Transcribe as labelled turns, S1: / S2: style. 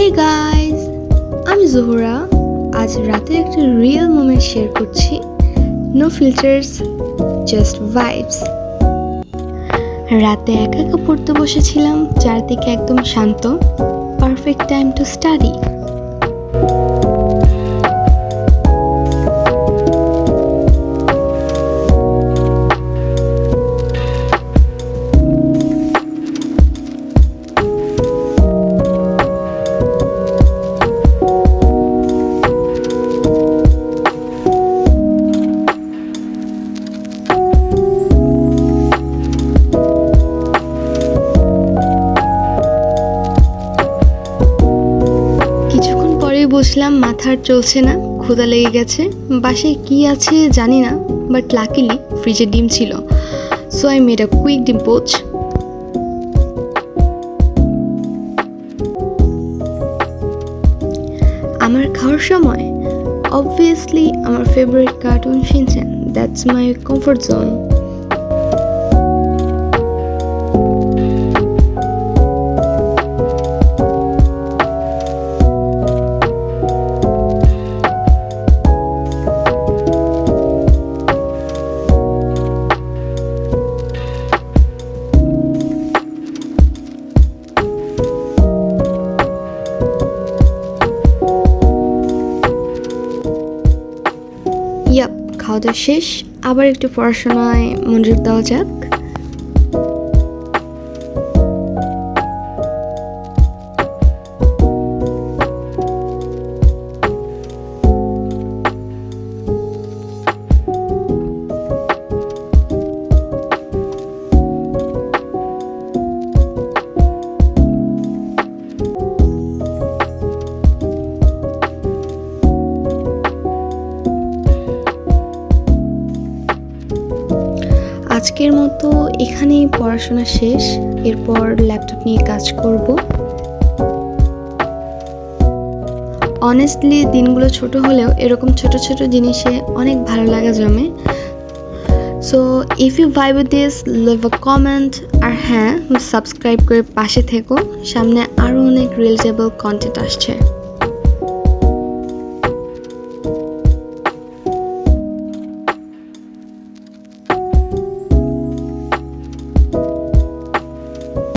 S1: Hey guys, আমি জোহরা। আজ রাতে একটা রিয়েল মোমেন্ট শেয়ার করছি। No filters, just vibes. রাতে একা একা পড়তে বসেছিলাম, চারদিকে একদম শান্ত। Perfect time to study. কিছুক্ষণ পরেই বসলাম, মাথা আর চলছে না, ক্ষুধা লেগে গেছে। বাসায় কি আছে জানি না, বাট লাকিলি ফ্রিজে ডিম ছিল। So I made a quick dim poach. আমার খাওয়ার সময় অবভিয়াসলি আমার favourite cartoon Shinchan. That's my comfort zone. Yup, খাওয়া দাওয়া শেষ, আবার একটু পড়াশোনায় মনোযোগ দেওয়া যাক। আজকের মতো এখানেই পড়াশোনা শেষ। এরপর ল্যাপটপ নিয়ে কাজ করব। অনেস্টলি দিনগুলো ছোট হলেও এরকম ছোট ছোট জিনিসে অনেক ভালো লাগা জমে। So if you vibe with this, leave a comment. আর হ্যাঁ, সাবস্ক্রাইব করে পাশে থেকো, সামনে আরও অনেক রিলেটেবল কন্টেন্ট আসছে।